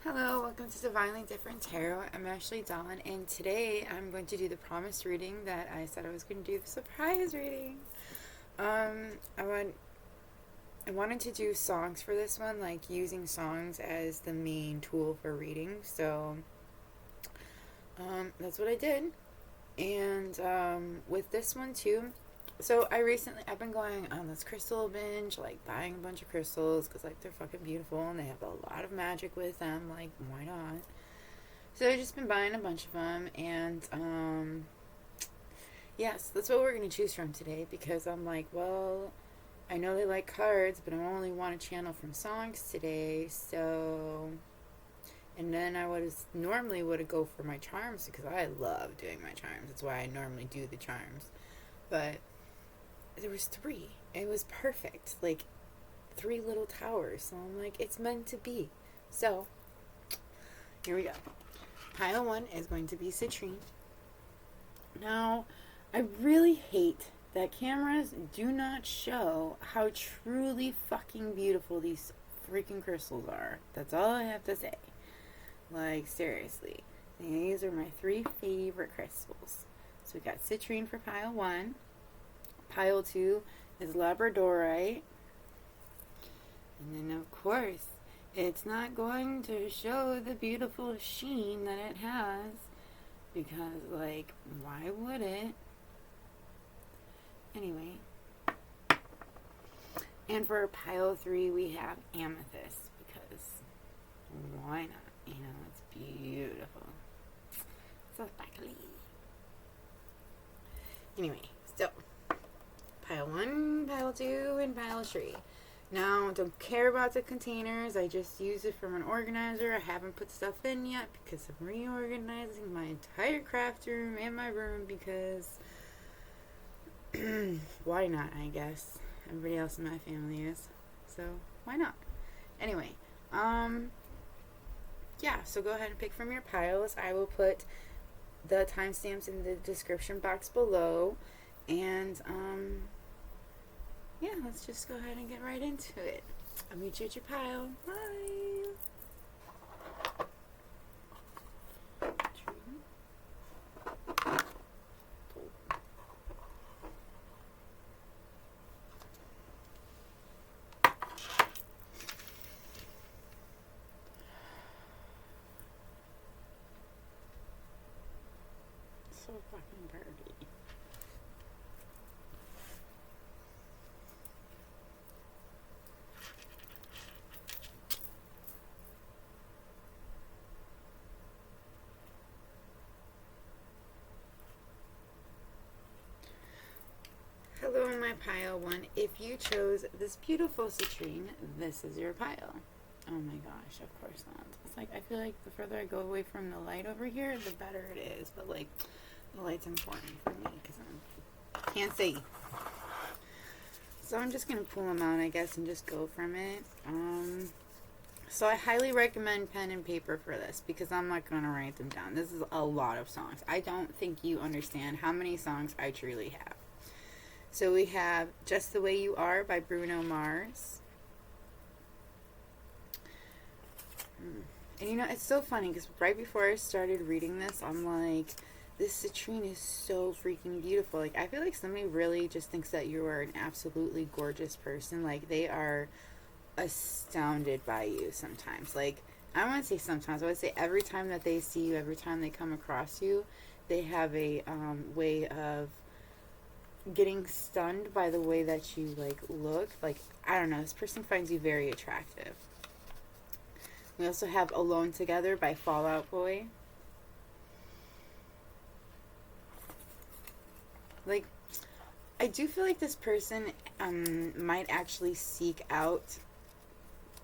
Hello, welcome to Divinely Different Tarot. I'm Ashley Dawn, and today I'm going to do the promise reading that I said I was going to do, the surprise reading. I wanted to do songs for this one, like using songs as the main tool for reading. So that's what I did. And with this one too. So I've been going on this crystal binge, like buying a bunch of crystals because like they're fucking beautiful and they have a lot of magic with them. Like, why not? So I've just been buying a bunch of them, and yes, that's what we're gonna choose from today because I'm like, well, I know they like cards, but I only want to channel from songs today, so. And then I would go for my charms because I love doing my charms. That's why I normally do the charms, but there was three. It was perfect. Like 3 little towers. So I'm like, it's meant to be. So here we go. Pile 1 is going to be Citrine. Now, I really hate that cameras do not show how truly fucking beautiful these freaking crystals are. That's all I have to say. Like, seriously. These are my 3 favorite crystals. So we got Citrine for pile 1. Pile 2 is Labrodorite. And then, of course, it's not going to show the beautiful sheen that it has. Because, like, why would it? Anyway. And for pile 3, we have Amethyst. Because, why not? You know, it's beautiful. So sparkly. Anyway, so pile 1, pile 2, and pile 3. Now, don't care about the containers. I just use it from an organizer. I haven't put stuff in yet because I'm reorganizing my entire craft room and my room because why not, I guess. Everybody else in my family is. So, why not? Anyway, yeah, so go ahead and pick from your piles. I will put the timestamps in the description box below. And, yeah, let's just go ahead and get right into it. I'll meet you at your pile. Bye. So fucking dirty. Hello in my pile 1. If you chose this beautiful citrine, this is your pile. Oh my gosh, of course not. It's like, I feel like the further I go away from the light over here, the better it is. But like, the light's important for me because I can't see. So I'm just going to pull them out, I guess, and just go from it. So I highly recommend pen and paper for this because I'm not going to write them down. This is a lot of songs. I don't think you understand how many songs I truly have. So we have Just the Way You Are by Bruno Mars. And you know, it's so funny because right before I started reading this, I'm like, this citrine is so freaking beautiful. Like, I feel like somebody really just thinks that you are an absolutely gorgeous person. Like, they are astounded by you sometimes. Like, I want to say sometimes. I would say every time that they see you, every time they come across you, they have a way of getting stunned by the way that you like look. Like, I don't know, this person finds you very attractive. We also have Alone Together by Fall Out Boy. Like, I do feel like this person might actually seek out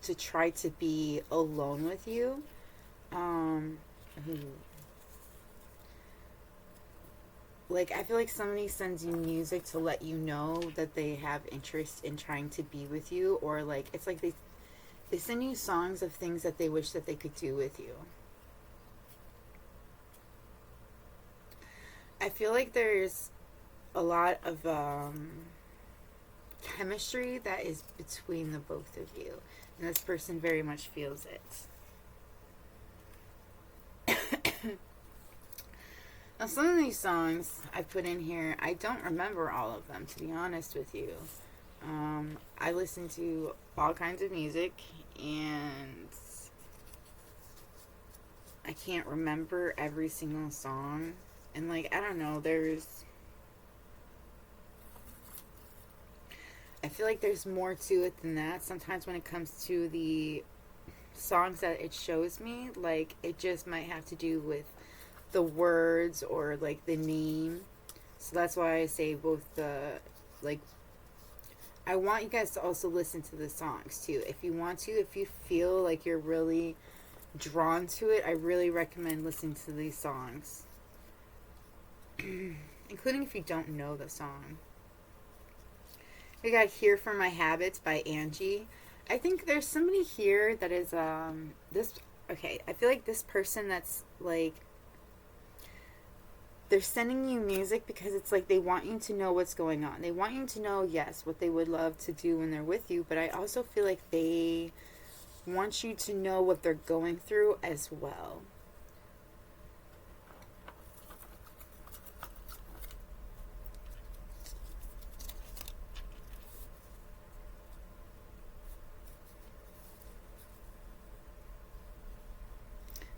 to try to be alone with you. Like, I feel like somebody sends you music to let you know that they have interest in trying to be with you, or like, it's like they send you songs of things that they wish that they could do with you. I feel like there's a lot of chemistry that is between the both of you, and this person very much feels it. Now, some of these songs I put in here, I don't remember all of them, to be honest with you. I listen to all kinds of music, and I can't remember every single song. And, like, I don't know, I feel like there's more to it than that. Sometimes when it comes to the songs that it shows me, like, it just might have to do with the words or, like, the name. So that's why I say both like, I want you guys to also listen to the songs, too. If you want to, if you feel like you're really drawn to it, I really recommend listening to these songs. Including if you don't know the song. We got Here for My Habits by Angie. I think there's somebody here that is, okay, I feel like this person that's, like, they're sending you music because it's like they want you to know what's going on. They want you to know, yes, what they would love to do when they're with you, but I also feel like they want you to know what they're going through as well.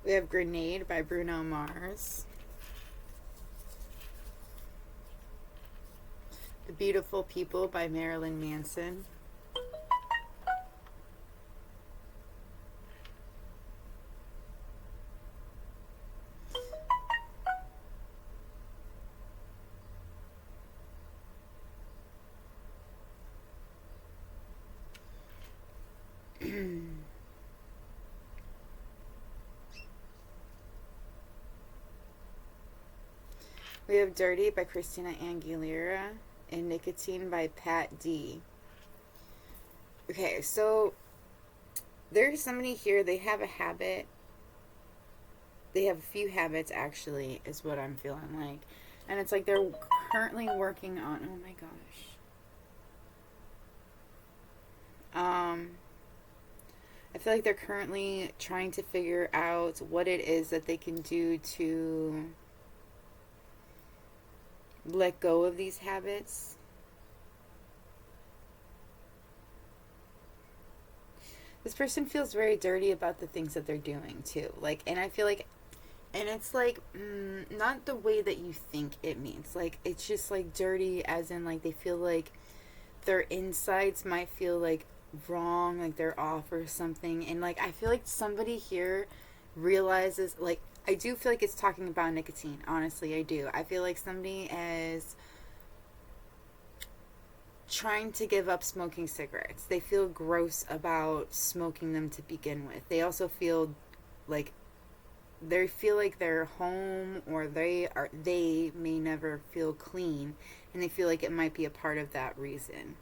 We have Grenade by Bruno Mars. The Beautiful People by Marilyn Manson. We have Dirty by Christina Aguilera and Nicotine by Pat D. Okay, so there's somebody here, they have a habit. They have a few habits, actually, is what I'm feeling like. And it's like they're currently working on, oh my gosh. I feel like they're currently trying to figure out what it is that they can do to let go of these habits. This person feels very dirty about the things that they're doing too. Like, and I feel like, and it's like, not the way that you think it means. Like, it's just like dirty as in like they feel like their insides might feel like wrong, like they're off or something. And like, I feel like somebody here realizes, like, I do feel like it's talking about nicotine. Honestly, I do. I feel like somebody is trying to give up smoking cigarettes. They feel gross about smoking them to begin with. They also feel like their home, or they may never feel clean, and they feel like it might be a part of that reason.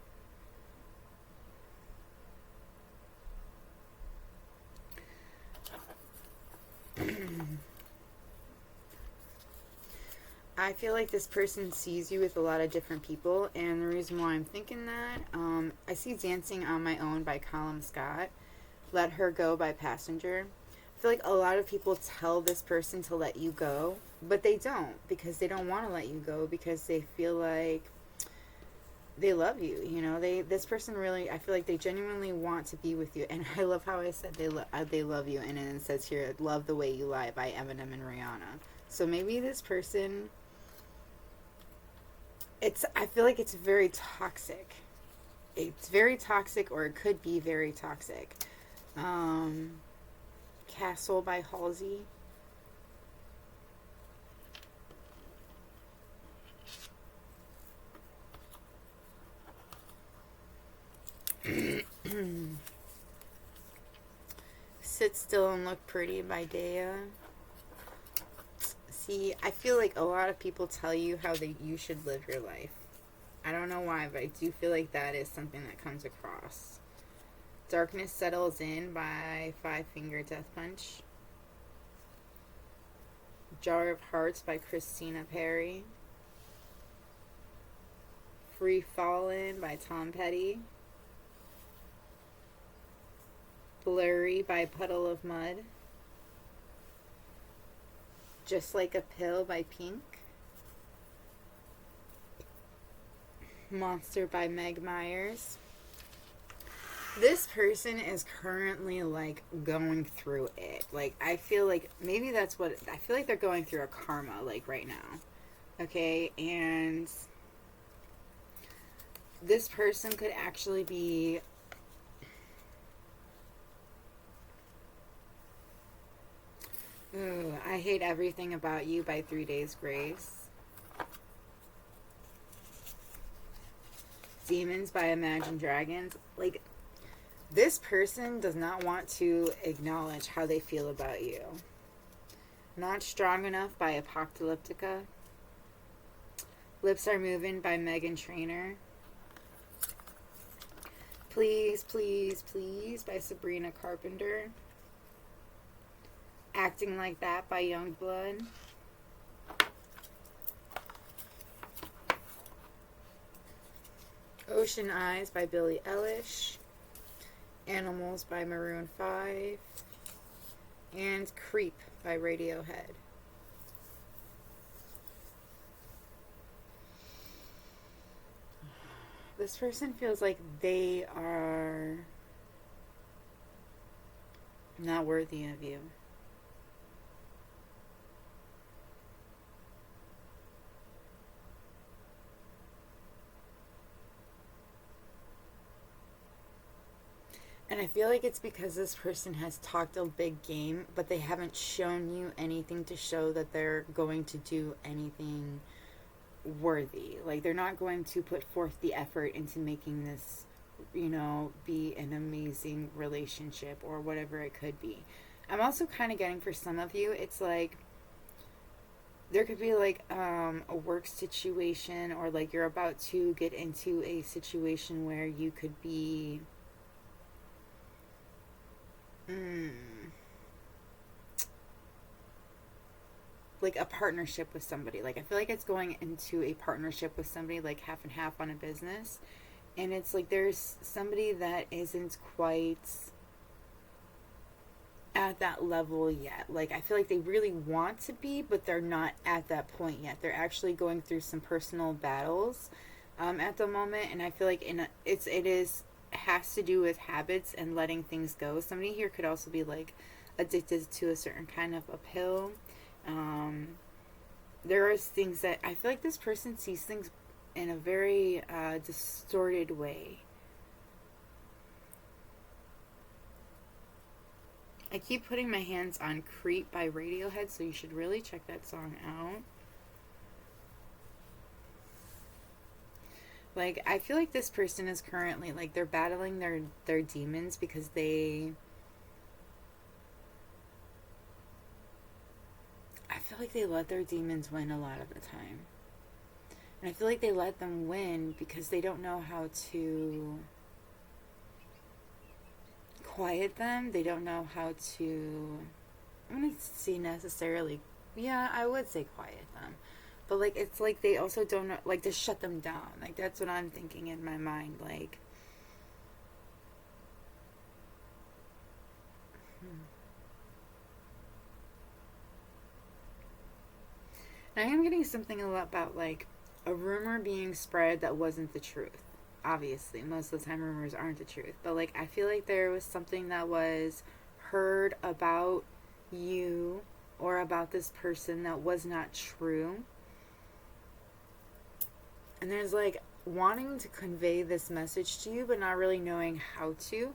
I feel like this person sees you with a lot of different people, and the reason why I'm thinking that, I see Dancing on My Own by Colum Scott, Let Her Go by Passenger. I feel like a lot of people tell this person to let you go, but they don't, because they don't want to let you go, because they feel like they love you, you know. This person really, I feel like they genuinely want to be with you, and I love how I said they love you, and then it says here, Love the Way You Lie by Eminem and Rihanna. So maybe this person, I feel like it's very toxic. It's very toxic, or it could be very toxic. Castle by Halsey. Sit Still and Look Pretty by Dea. See, I feel like a lot of people tell you how you should live your life. I don't know why, but I do feel like that is something that comes across. Darkness Settles In by Five Finger Death Punch. Jar of Hearts by Christina Perri. Free Fallin' by Tom Petty. Blurry by Puddle of Mud. Just Like a Pill by Pink. Monster by Meg Myers. This person is currently like going through it. Like, I feel like maybe that's what I feel like they're going through a karma like right now. Okay, and this person could actually be I Hate Everything About You by 3 Days Grace. Demons by Imagine Dragons. Like, this person does not want to acknowledge how they feel about you. Not Strong Enough by Apocalyptica. Lips Are Moving by Megan Trainor. Please, Please, Please by Sabrina Carpenter. Acting Like That by Youngblood. Ocean Eyes by Billie Eilish. Animals by Maroon 5. And Creep by Radiohead. This person feels like they are not worthy of you. And I feel like it's because this person has talked a big game, but they haven't shown you anything to show that they're going to do anything worthy. Like, they're not going to put forth the effort into making this, you know, be an amazing relationship or whatever it could be. I'm also kind of getting, for some of you, it's like there could be like a work situation, or like you're about to get into a situation where you could be like a partnership with somebody. Like, I feel like it's going into a partnership with somebody, like half and half on a business. And it's like there's somebody that isn't quite at that level yet. Like, I feel like they really want to be, but they're not at that point yet. They're actually going through some personal battles at the moment. And I feel like it has to do with habits and letting things go. Somebody here could also be like addicted to a certain kind of a pill. There are things that I feel like this person sees things in a very distorted way. I keep putting my hands on Creep by Radiohead, so you should really check that song out. Like, I feel like this person is currently, like, they're battling their demons because I feel like they let their demons win a lot of the time. And I feel like they let them win because they don't know how to quiet them. They don't know how to, I'm going to say necessarily, yeah, I would say quiet them. But, like, it's like they also don't know, like, to shut them down. Like, that's what I'm thinking in my mind. Like, I am getting something a lot about, like, a rumor being spread that wasn't the truth. Obviously, most of the time rumors aren't the truth. But, like, I feel like there was something that was heard about you or about this person that was not true. And there's, like, wanting to convey this message to you, but not really knowing how to.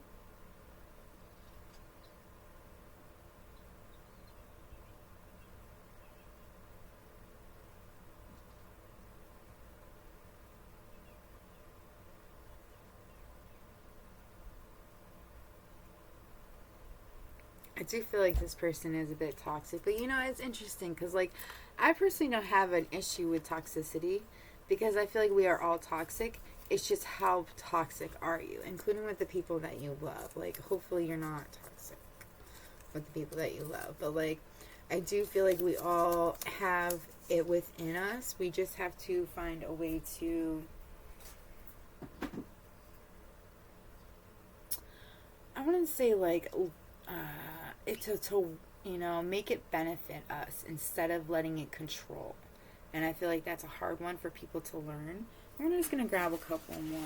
I do feel like this person is a bit toxic. But, you know, it's interesting because, like, I personally don't have an issue with toxicity because I feel like we are all toxic. It's just how toxic are you, including with the people that you love. Like, hopefully you're not toxic with the people that you love. But, like, I do feel like we all have it within us. We just have to find a way to... I wouldn't say, like... make it benefit us instead of letting it control. And I feel like that's a hard one for people to learn. I'm just going to grab a couple more.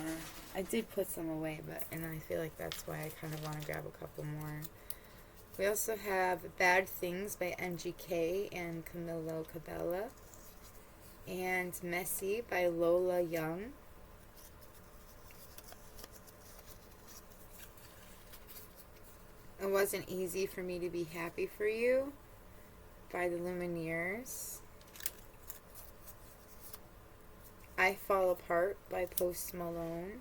I did put some away, and I feel like that's why I kind of want to grab a couple more. We also have Bad Things by MGK and Camilo Cabela. And Messy by Lola Young. It Wasn't Easy for Me to Be Happy for You by the Lumineers. I Fall Apart by Post Malone.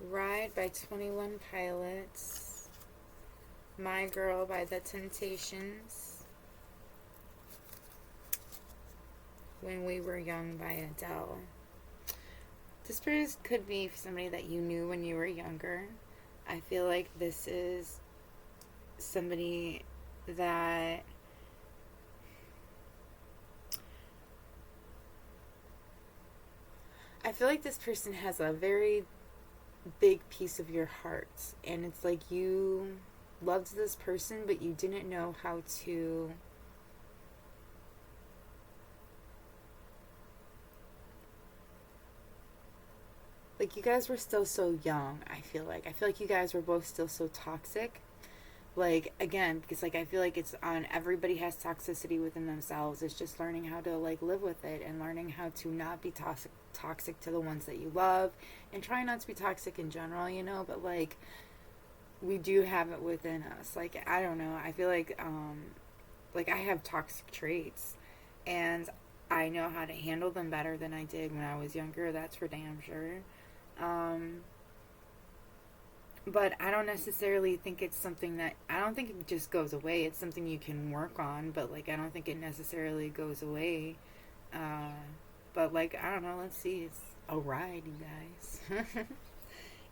Ride by 21 Pilots. My Girl by The Temptations. When We Were Young by Adele. This person could be somebody that you knew when you were younger. I feel like this is somebody that I feel like this person has a very big piece of your heart, and it's like you loved this person but you didn't know how to like, you guys were still so young. I feel like you guys were both still so toxic. Like, again, because like I feel like it's on everybody has toxicity within themselves. It's just learning how to like live with it and learning how to not be toxic to the ones that you love, and try not to be toxic in general, but like we do have it within us. Like, I don't know, I feel like I have toxic traits, and I know how to handle them better than I did when I was younger. That's for damn sure. But I don't necessarily think it's something that, I don't think it just goes away. It's something you can work on, but like I don't think it necessarily goes away. But like, I don't know, let's see. It's a ride, you guys.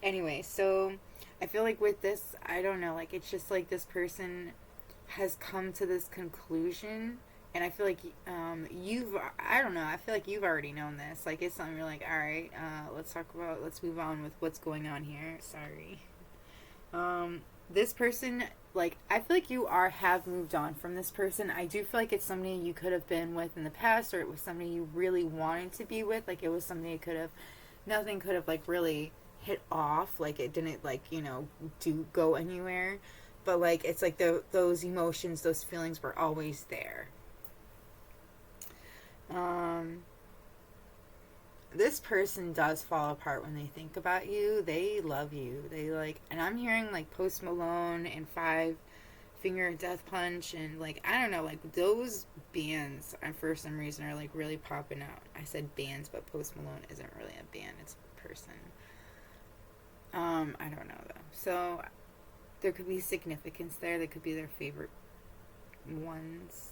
Anyway, so I feel like with this, I don't know, like it's just like this person has come to this conclusion, and I feel like I feel like you've already known this. Like, it's something you're like, all right, let's move on with what's going on here. Sorry. This person, like, I feel like you have moved on from this person. I do feel like it's somebody you could have been with in the past, or it was somebody you really wanted to be with. Like, it was somebody nothing could have, like, really hit off. Like, it didn't, like, go anywhere. But, like, it's like those emotions, those feelings were always there. This person does fall apart when they think about you. They love you. And I'm hearing like Post Malone and Five Finger Death Punch, and like, I don't know, like those bands for some reason are like really popping out. I said bands, but Post Malone isn't really a band, it's a person. I don't know though. So there could be significance there. They could be their favorite ones.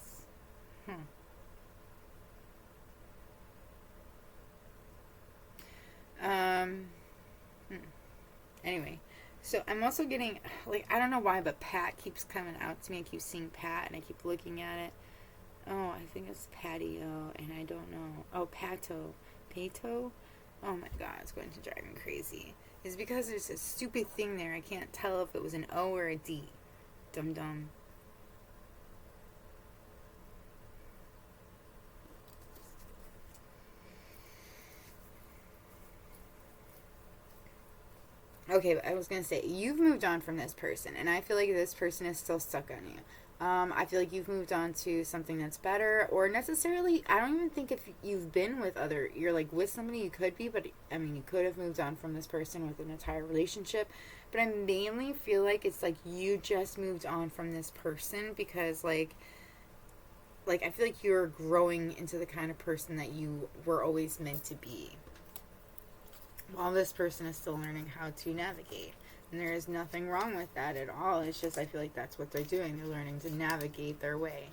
Anyway, so I'm also getting, like, I don't know why, but Pat keeps coming out to me. I keep seeing Pat, and I keep looking at it. Oh, I think it's patio, and I don't know. Oh, pato. Pato? Oh my god, it's going to drive me crazy. It's because there's a stupid thing there. I can't tell if it was an O or a D. Dum-dum. Okay, but I was going to say, you've moved on from this person, and I feel like this person is still stuck on you. I feel like you've moved on to something that's better, or necessarily, I don't even think if you've been you're like with somebody, you could be, but I mean, you could have moved on from this person with an entire relationship, but I mainly feel like it's like you just moved on from this person because like I feel like you're growing into the kind of person that you were always meant to be, while this person is still learning how to navigate. And there is nothing wrong with that at all. It's just, I feel like that's what they're doing. They're learning to navigate their way.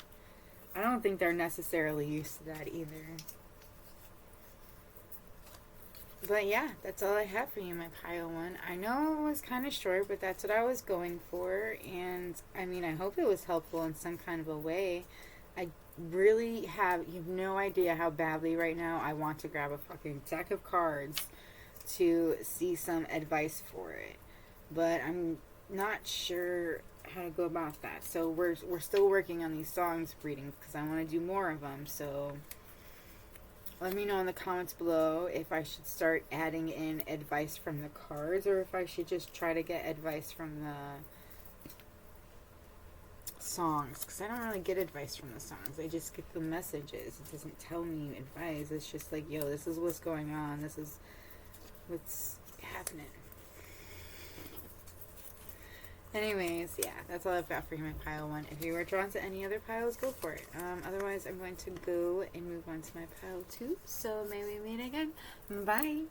I don't think they're necessarily used to that either. But yeah, that's all I have for you, my pile one. I know it was kind of short, but that's what I was going for. And, I mean, I hope it was helpful in some kind of a way. I really you have no idea how badly right now I want to grab a fucking deck of cards to see some advice for it. But I'm not sure how to go about that. So we're still working on these songs readings because I want to do more of them. So let me know in the comments below if I should start adding in advice from the cards or if I should just try to get advice from the songs, because I don't really get advice from the songs. I just get the messages. It doesn't tell me advice. It's just like, yo, this is what's going on. This is what's happening. Anyways, yeah, that's all I've got for you, my pile 1. If you are drawn to any other piles, go for it. Otherwise, I'm going to go and move on to my pile 2. So may we meet again. Bye.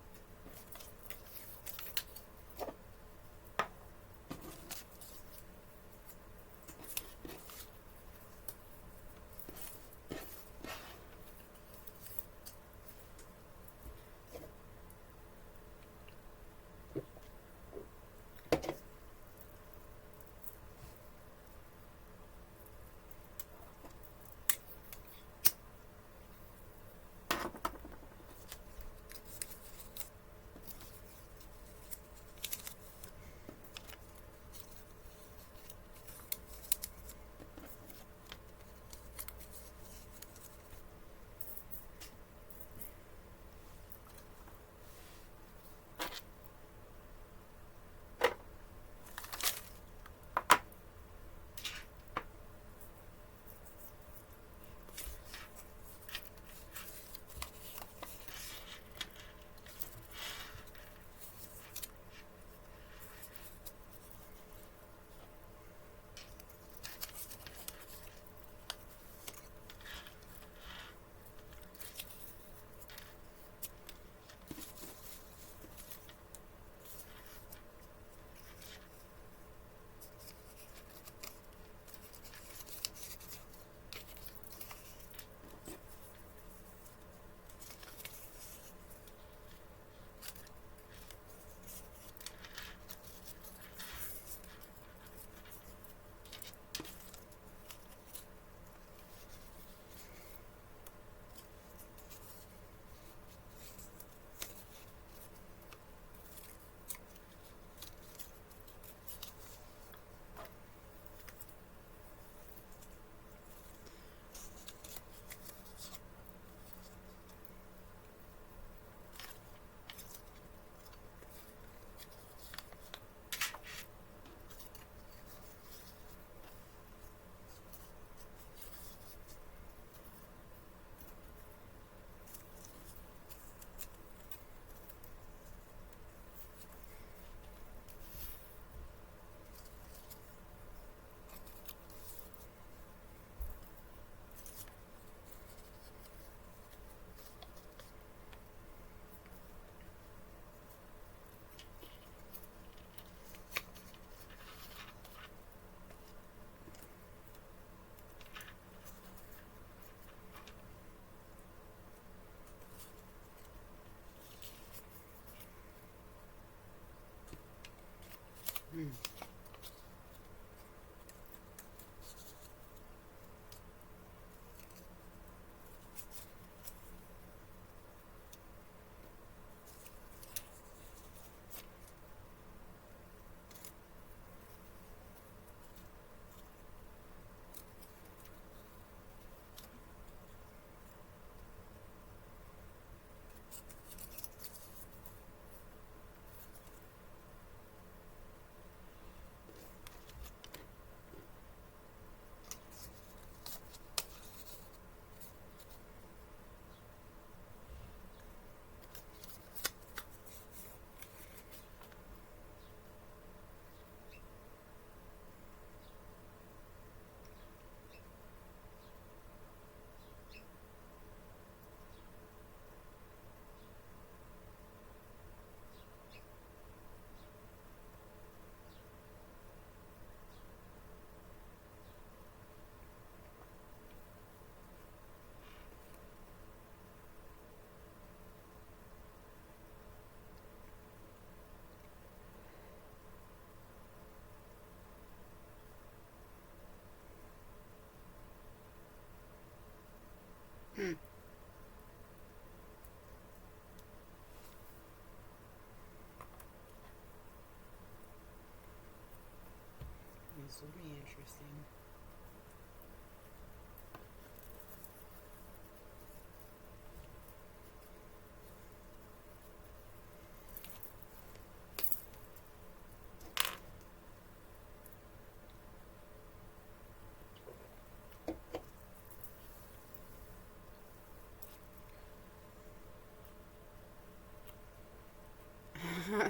Pretty interesting.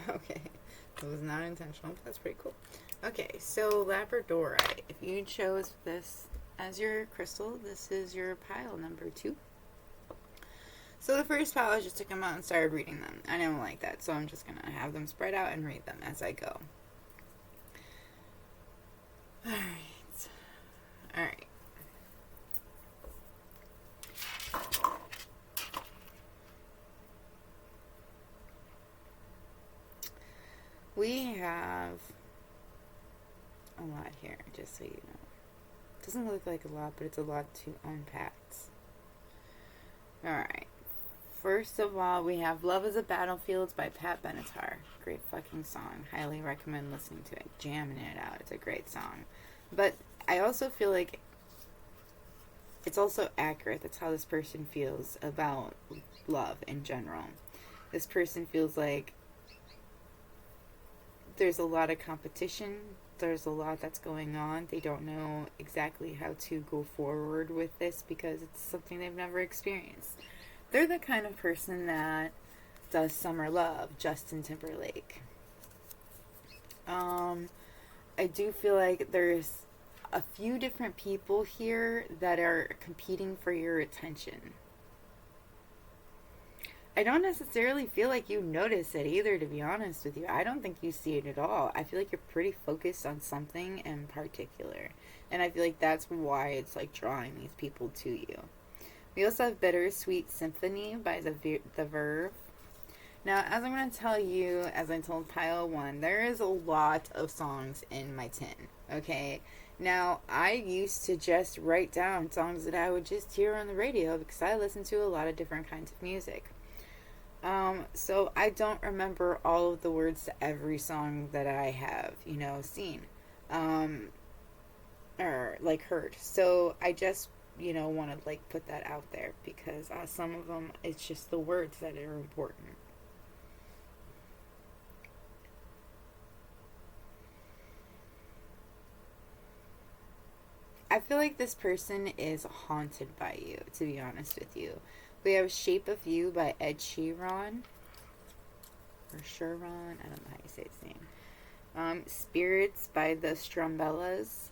Okay, that was not intentional, but that's pretty cool. Okay, so Labradorite. If you chose this as your crystal, this is your pile number 2. So the first pile, I just took them out and started reading them. I don't like that, so I'm just going to have them spread out and read them as I go. Alright. Alright. We have a lot here, just so you know. It doesn't look like a lot, but it's a lot to unpack. Alright. First of all, we have Love is a Battlefield by Pat Benatar. Great fucking song. Highly recommend listening to it. Jamming it out. It's a great song. But I also feel like it's also accurate. That's how this person feels about love in general. This person feels like there's a lot of competition. There's a lot that's going on. They don't know exactly how to go forward with this because it's something they've never experienced. They're the kind of person that does Summer Love, Justin Timberlake. I do feel like there's a few different people here that are competing for your attention. I don't necessarily feel like you notice it either, to be honest with you. I don't think you see it at all. I feel like you're pretty focused on something in particular. And I feel like that's why it's like drawing these people to you. We also have Bittersweet Symphony by the Verve. Now, as I'm going to tell you, as I told Pile 1, there is a lot of songs in my tin, okay? Now, I used to just write down songs that I would just hear on the radio because I listen to a lot of different kinds of music. So I don't remember all of the words to every song that I have, seen, or like heard. So I just, want to like put that out there because some of them, it's just the words that are important. I feel like this person is haunted by you, to be honest with you. We have Shape of You by Ed Sheeran. Or Sheeran. I don't know how you say his name. Spirits by the Strumbellas.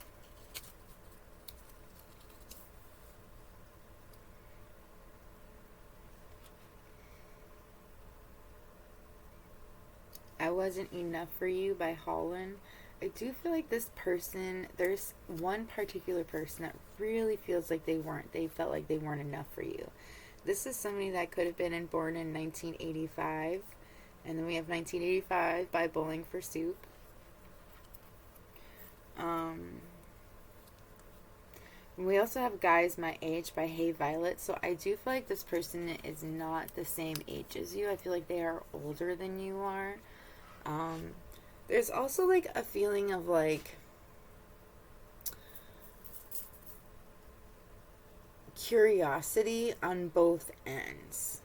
I Wasn't Enough for You by Holland. I do feel like this person, there's one particular person that really feels like they felt like they weren't enough for you. This is somebody that could have been born in 1985. And then we have 1985 by Bowling for Soup. We also have Guys My Age by Hey Violet. So I do feel like this person is not the same age as you. I feel like they are older than you are. There's also like a feeling of like curiosity on both ends.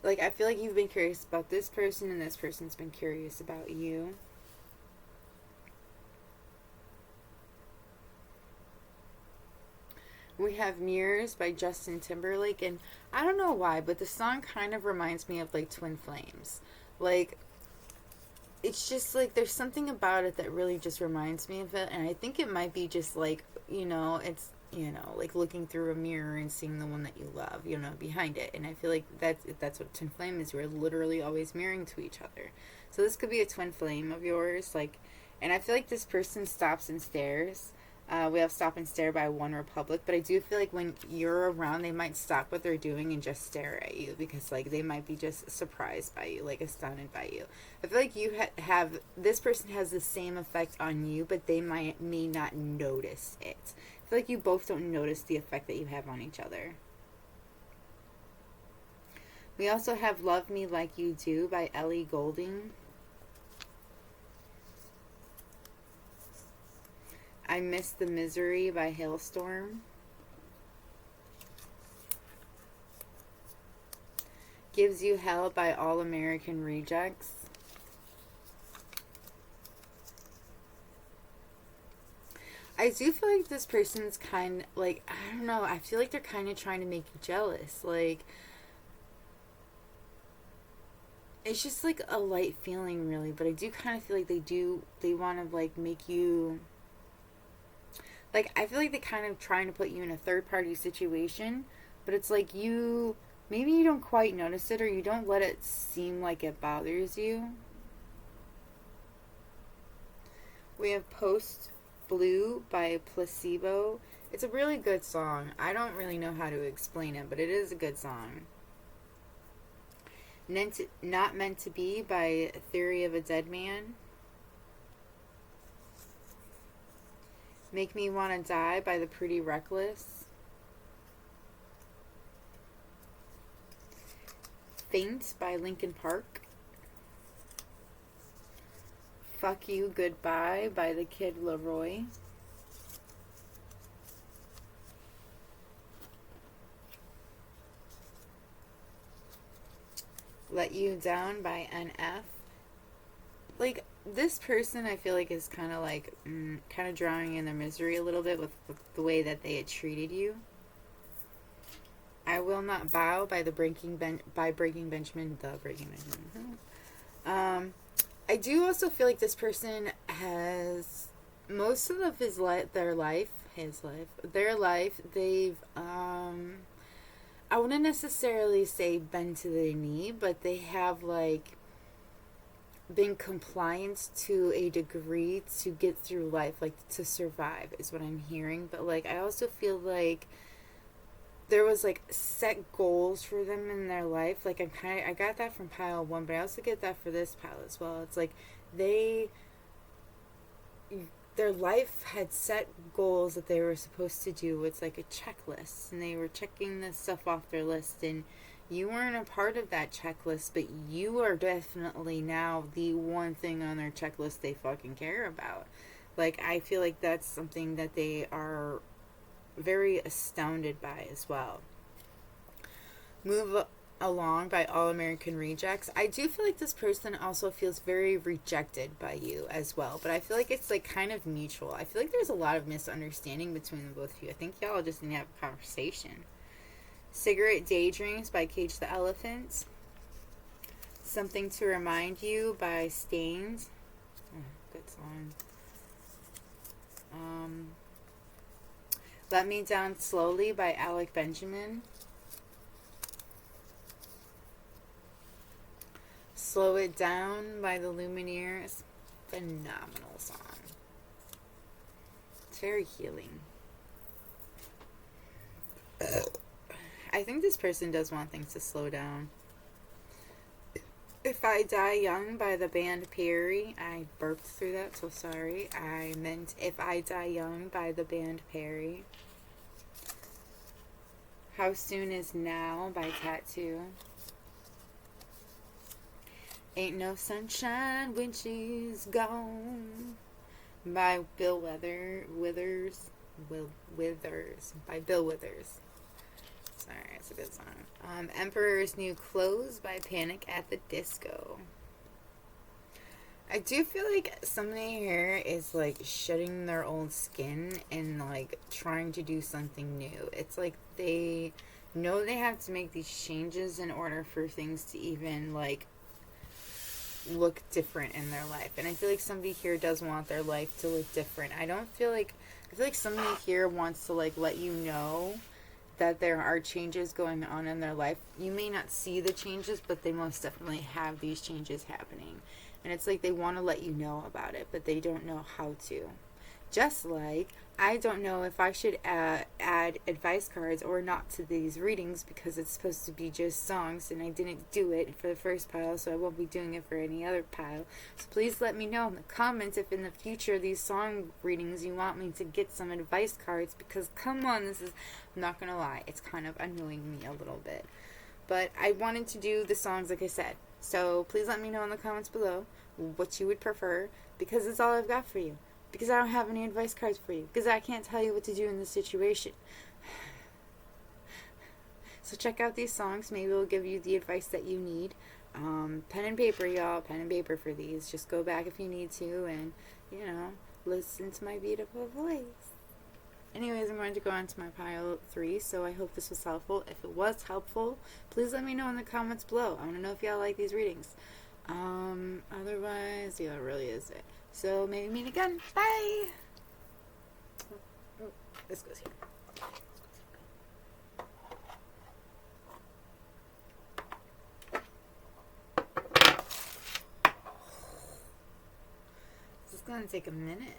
Like, I feel like you've been curious about this person and this person's been curious about you. We have Mirrors by Justin Timberlake, and I don't know why, but the song kind of reminds me of like Twin Flames. Like, it's just like there's something about it that really just reminds me of it, and I think it might be just like, it's like looking through a mirror and seeing the one that you love, behind it. And I feel like that's what twin flame is. We're literally always mirroring to each other. So this could be a twin flame of yours, like, and I feel like this person stops and stares. We have Stop and Stare by One Republic, but I do feel like when you're around, they might stop what they're doing and just stare at you because, like, they might be just surprised by you, like, astounded by you. I feel like you have this person has the same effect on you, but they may not notice it. I feel like you both don't notice the effect that you have on each other. We also have Love Me Like You Do by Ellie Goulding. I Miss the Misery by Hailstorm. Gives You Hell by All American Rejects. I do feel like this person's kind, like, I don't know, I feel like they're kind of trying to make you jealous. Like, it's just like a light feeling, really, but I do kind of feel like they want to, like, make you, like, I feel like they kind of trying to put you in a third party situation, but it's like maybe you don't quite notice it, or you don't let it seem like it bothers you. We have Post Blue by Placebo. It's a really good song. I don't really know how to explain it, but it is a good song. Not Meant to Be by Theory of a Dead Man. Make Me Wanna Die by The Pretty Reckless. Faint by Linkin Park. Fuck You Goodbye by The Kid Laroi. Let You Down by NF. Like, this person I feel like is kind of like kind of drowning in their misery a little bit with the way that they had treated you. I Will Not Bow by Breaking Benjamin. I do also feel like this person has most of their life, they've I wouldn't necessarily say bend to the knee, but they have, like, been compliant to a degree to get through life, like, to survive is what I'm hearing. But, like, I also feel like there was, like, set goals for them in their life. Like, I got that from pile 1, but I also get that for this pile as well. It's like their life had set goals that they were supposed to do. It's like a checklist, and they were checking this stuff off their list, and you weren't a part of that checklist, but you are definitely now the one thing on their checklist they fucking care about. Like, I feel like that's something that they are very astounded by as well. Move Along by All American Rejects. I do feel like this person also feels very rejected by you as well, but I feel like it's, like, kind of mutual. I feel like there's a lot of misunderstanding between the both of you. I think y'all just need to have a conversation. Cigarette Daydreams by Cage the Elephant. Something to Remind You by Stains. Oh, good song. Let Me Down Slowly by Alec Benjamin. Slow It Down by the Lumineers. Phenomenal song. It's very healing. I think this person does want things to slow down. If I Die Young by the band Perry. I burped through that, so sorry. I meant If I Die Young by the band Perry. How Soon Is Now by Tattoo. Ain't No Sunshine When She's Gone by Bill Withers. By Bill Withers. Sorry, it's a good song. Emperor's New Clothes by Panic at the Disco. I do feel like somebody here is, like, shedding their old skin and, like, trying to do something new. It's like they know they have to make these changes in order for things to even, like, look different in their life. And I feel like somebody here does want their life to look different. I feel like somebody here wants to, like, let you know that there are changes going on in their life. You may not see the changes, but they most definitely have these changes happening. And it's like they want to let you know about it, but they don't know how to. Just like I don't know if I should add advice cards or not to these readings, because it's supposed to be just songs, and I didn't do it for the first pile, so I won't be doing it for any other pile. So please let me know in the comments if in the future these song readings you want me to get some advice cards, because come on, I'm not gonna lie, it's kind of annoying me a little bit. But I wanted to do the songs like I said. So please let me know in the comments below what you would prefer, because it's all I've got for you. Because I don't have any advice cards for you. Because I can't tell you what to do in this situation. So check out these songs. Maybe it'll give you the advice that you need. Pen and paper, y'all. Pen and paper for these. Just go back if you need to and, listen to my beautiful voice. Anyways, I'm going to go on to my pile 3, so I hope this was helpful. If it was helpful, please let me know in the comments below. I want to know if y'all like these readings. Otherwise, yeah, that really is it. So, maybe meet again. Bye! Oh, this goes here. This is going to take a minute.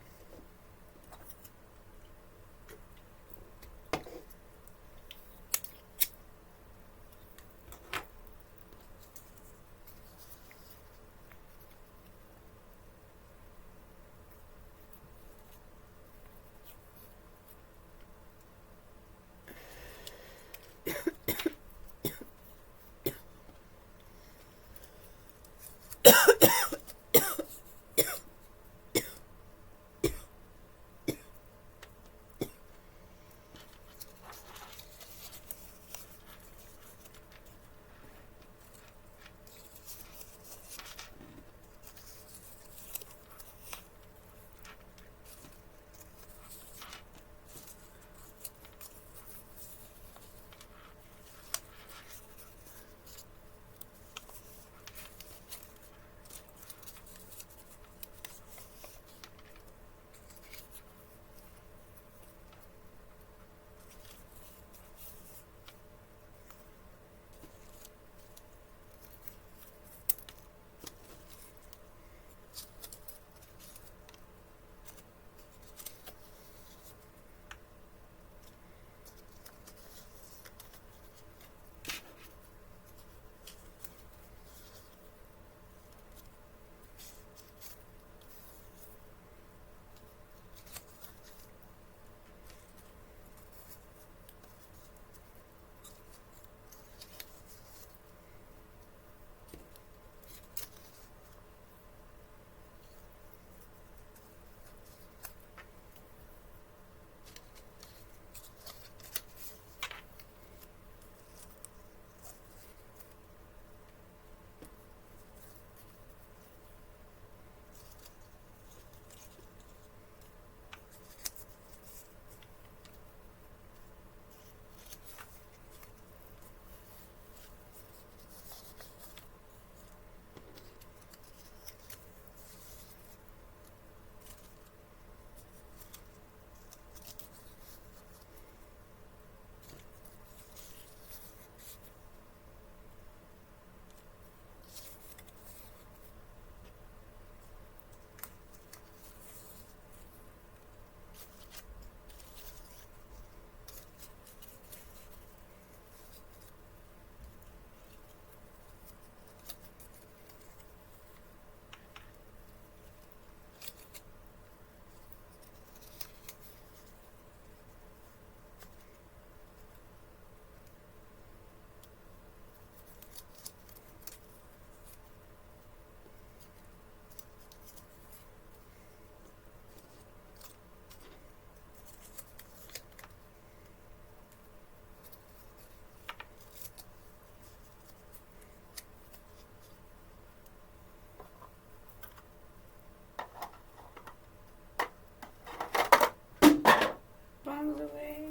Bombs away.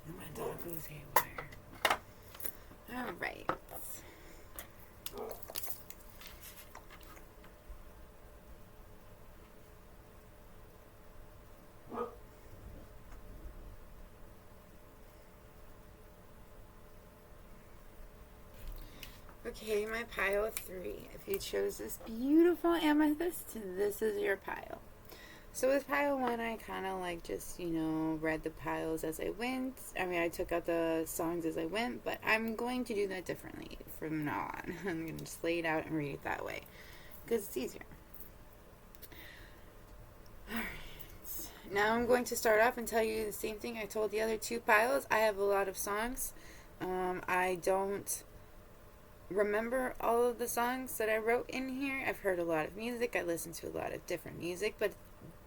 And my dog goes haywire. Alright. Okay, my pile 3. If you chose this beautiful amethyst, this is your pile. So with pile 1, I kind of just, read the piles as I went. I mean, I took out the songs as I went, but I'm going to do that differently from now on. I'm going to just lay it out and read it that way, because it's easier. Alright. Now I'm going to start off and tell you the same thing I told the other 2 piles. I have a lot of songs. I don't remember all of the songs that I wrote in here. I've heard a lot of music. I listen to a lot of different music, but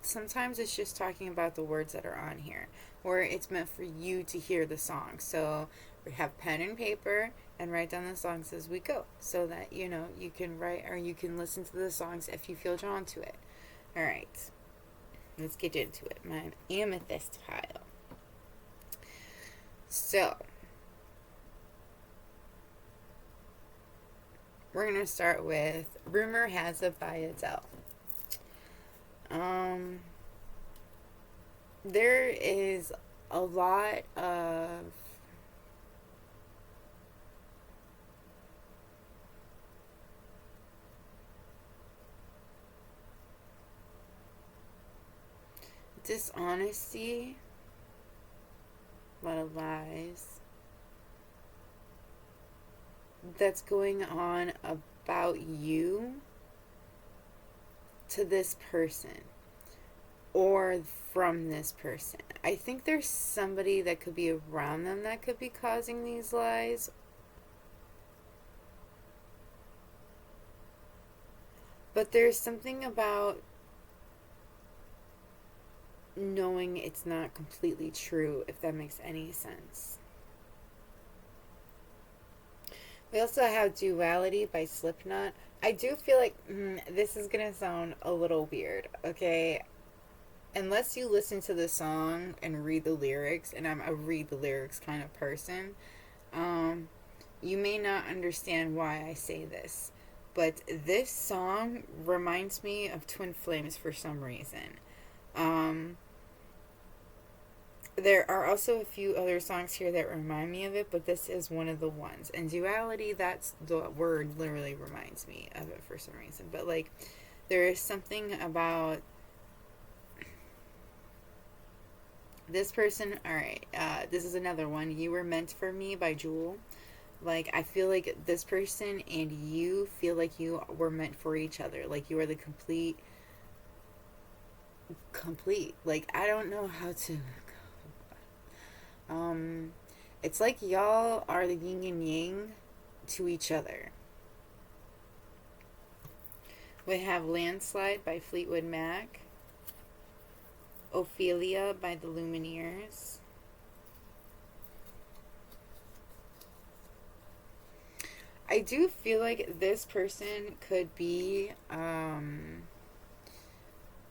sometimes it's just talking about the words that are on here, or it's meant for you to hear the song. So we have pen and paper and write down the songs as we go, so that you know you can write or you can listen to the songs if you feel drawn to it. All right, let's get into it. My amethyst pile. So we're gonna start with "Rumor Has It" by Adele. There is a lot of dishonesty, a lot of lies that's going on about you to this person or from this person. I think there's somebody that could be around them that could be causing these lies. But there's something about knowing it's not completely true, if that makes any sense. We also have Duality by Slipknot. I do feel like this is going to sound a little weird, okay? Unless you listen to the song and read the lyrics, and I'm a read the lyrics kind of person, you may not understand why I say this. But this song reminds me of Twin Flames for some reason. There are also a few other songs here that remind me of it, but this is one of the ones. And Duality, that's the word literally reminds me of it for some reason. But like, there is something about this person. Alright, this is another one. "You Were Meant for Me" by Jewel. Like, I feel like this person and you feel like you were meant for each other. Like, you are the complete. Like, I don't know how to. It's like y'all are the yin and yang to each other. We have "Landslide" by Fleetwood Mac. "Ophelia" by the Lumineers. I do feel like this person could be,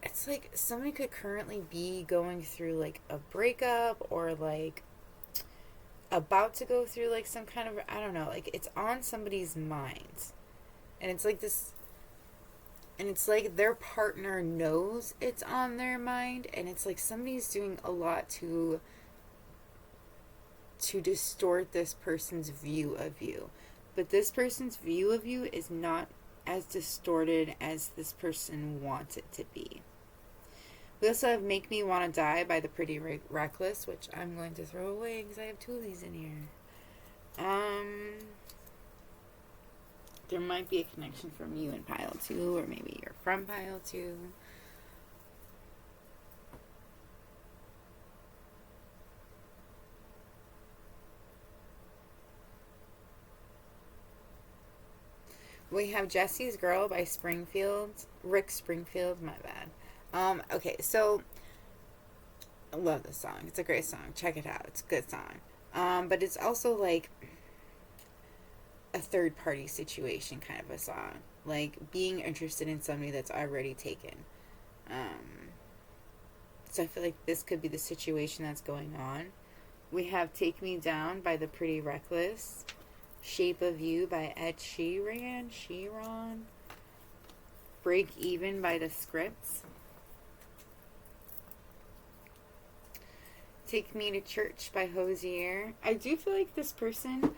it's like somebody could currently be going through like a breakup, or like about to go through like some kind of, I don't know, like it's on somebody's mind. And it's like this, and it's like their partner knows it's on their mind, and it's like somebody's doing a lot to distort this person's view of you. But this person's view of you is not as distorted as this person wants it to be. We also have "Make Me Wanna Die" by the Pretty Reckless, which I'm going to throw away because I have two of these in here. There might be a connection from you in pile 2, or maybe you're from pile 2. We have "Jesse's Girl" by Rick Springfield, my bad. Okay, so I love this song. It's a great song. Check it out. It's a good song. But it's also like a third party situation kind of a song. Like being interested in somebody that's already taken. So I feel like this could be the situation that's going on. We have "Take Me Down" by the Pretty Reckless. "Shape of You" by Ed Sheeran. "Break Even" by The Scripts. "Take Me to Church" by Hosier. I do feel like this person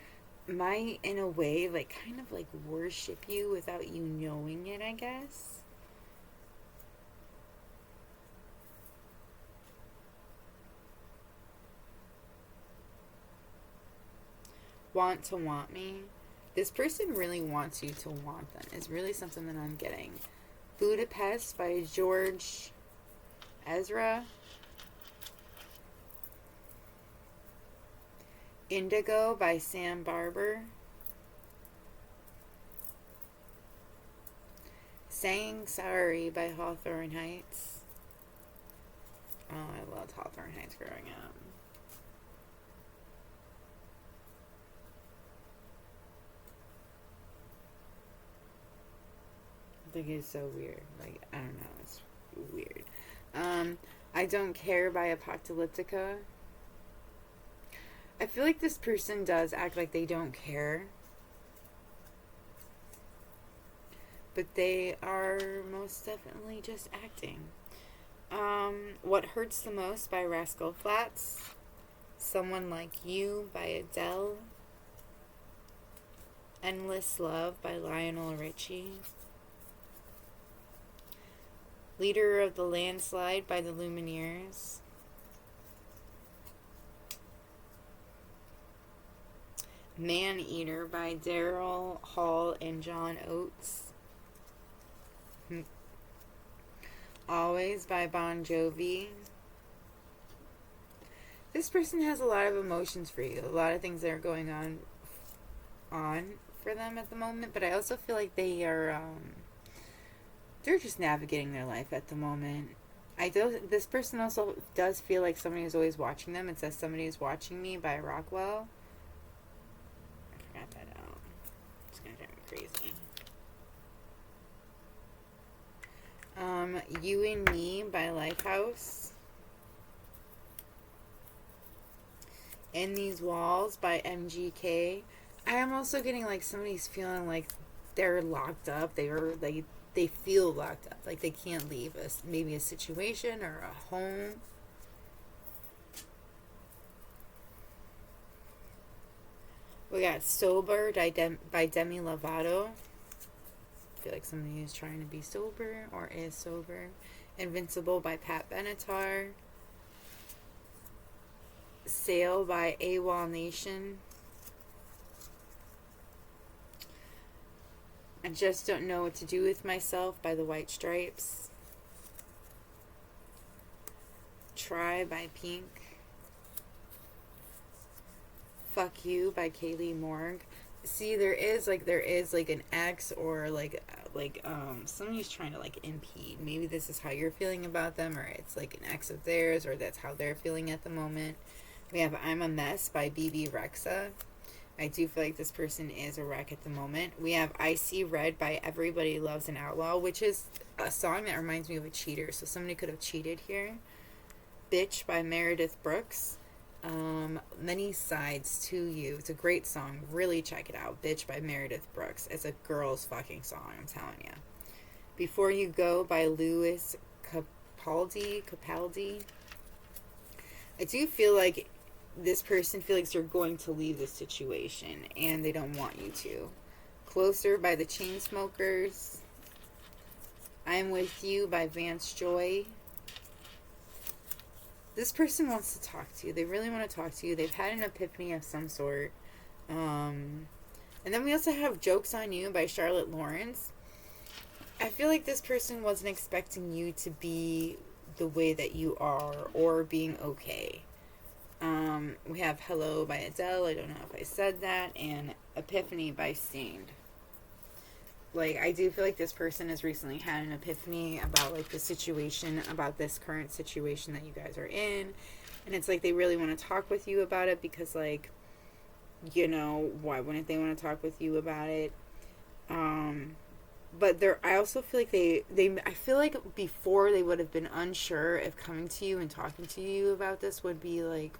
might, in a way, like kind of like worship you without you knowing it, I guess. "Want to Want Me." This person really wants you to want them. It's really something that I'm getting. "Budapest" by George Ezra. Indigo by Sam Barber. Saying Sorry by Hawthorne Heights. Oh, I loved Hawthorne Heights growing up. I think it's so weird. Like, I don't know. It's weird. I Don't Care by Apocalyptica. I feel like this person does act like they don't care. But they are most definitely just acting. What Hurts the Most by Rascal Flatts. Someone Like You by Adele. Endless Love by Lionel Richie. Leader of the Landslide by the Lumineers. Man Eater by Daryl Hall and John Oates. Always by Bon Jovi. This person has a lot of emotions for you. A lot of things that are going on for them at the moment. But I also feel like they're just navigating their life at the moment. This person also does feel like somebody is always watching them. It says Somebody Is Watching Me by Rockwell. I forgot that out. It's gonna drive me crazy. You and Me by Lifehouse. In These Walls by MGK. I am also getting like somebody's feeling like they're locked up. They feel locked up. Like they can't leave maybe a situation or a home. We got Sober by Demi Lovato. I feel like somebody who's trying to be sober or is sober. Invincible by Pat Benatar. Sail by AWOL Nation. I Just Don't Know What to Do With Myself by the White Stripes. Try by Pink. Fuck You by Kaylee Morg. See, there is an ex or somebody's trying to like impede. Maybe this is how you're feeling about them, or it's like an ex of theirs, or that's how they're feeling at the moment. We have I'm a Mess by BB Rexa. I do feel like this person is a wreck at the moment. We have I See Red by Everybody Loves an Outlaw, which is a song that reminds me of a cheater. So somebody could have cheated here. Bitch by Meredith Brooks. Many Sides to You. It's a great song. Really check it out. Bitch by Meredith Brooks. It's a girl's fucking song, I'm telling you. Before You Go by Louis Capaldi. I do feel like this person feels like you're going to leave the situation and they don't want you to. Closer by the Chainsmokers. I'm With You by Vance Joy. This person wants to talk to you. They really want to talk to you. They've had an epiphany of some sort. And then we also have Jokes on You by Charlotte Lawrence. I feel like this person wasn't expecting you to be the way that you are or being okay. We have Hello by Adele. I don't know if I said that. And Epiphany by Stained. Like, I do feel like this person has recently had an epiphany about, like, the situation, about this current situation that you guys are in. And it's like they really want to talk with you about it because, like, you know, why wouldn't they want to talk with you about it? But I also feel like I feel like before they would have been unsure if coming to you and talking to you about this would be, like,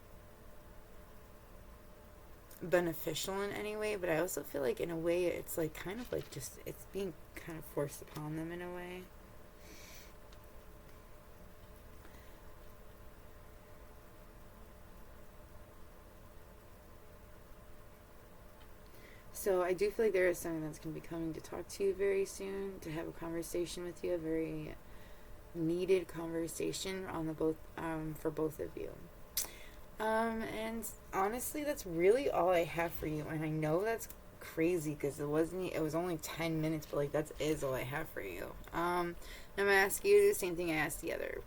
beneficial in any way, but I also feel like in a way it's like kind of like just it's being kind of forced upon them in a way. So I do feel like there is someone that's going to be coming to talk to you very soon, to have a conversation with you, a very needed conversation on the both for both of you. And honestly, that's really all I have for you. And I know that's crazy because it was only 10 minutes, but like that is all I have for you. I'm gonna ask you the same thing I asked the other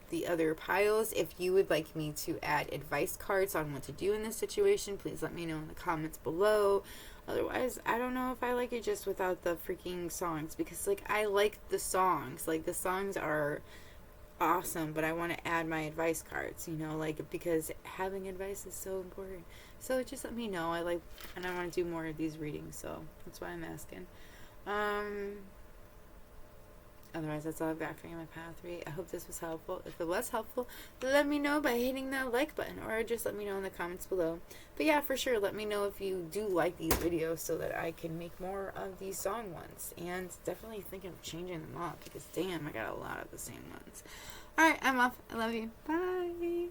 the other piles. If you would like me to add advice cards on what to do in this situation, please let me know in the comments below. Otherwise, I don't know if I like it just without the freaking songs, because like I like the songs. Like the songs are awesome, but I want to add my advice cards, you know, like because having advice is so important. So just let me know. I want to do more of these readings, so that's why I'm asking. Otherwise, that's all I've got for you in my pile 3. I hope this was helpful. If it was helpful, let me know by hitting that like button, or just let me know in the comments below. But yeah, for sure, let me know if you do like these videos so that I can make more of these song ones. And definitely thinking of changing them up, because damn, I got a lot of the same ones. Alright, I'm off. I love you. Bye.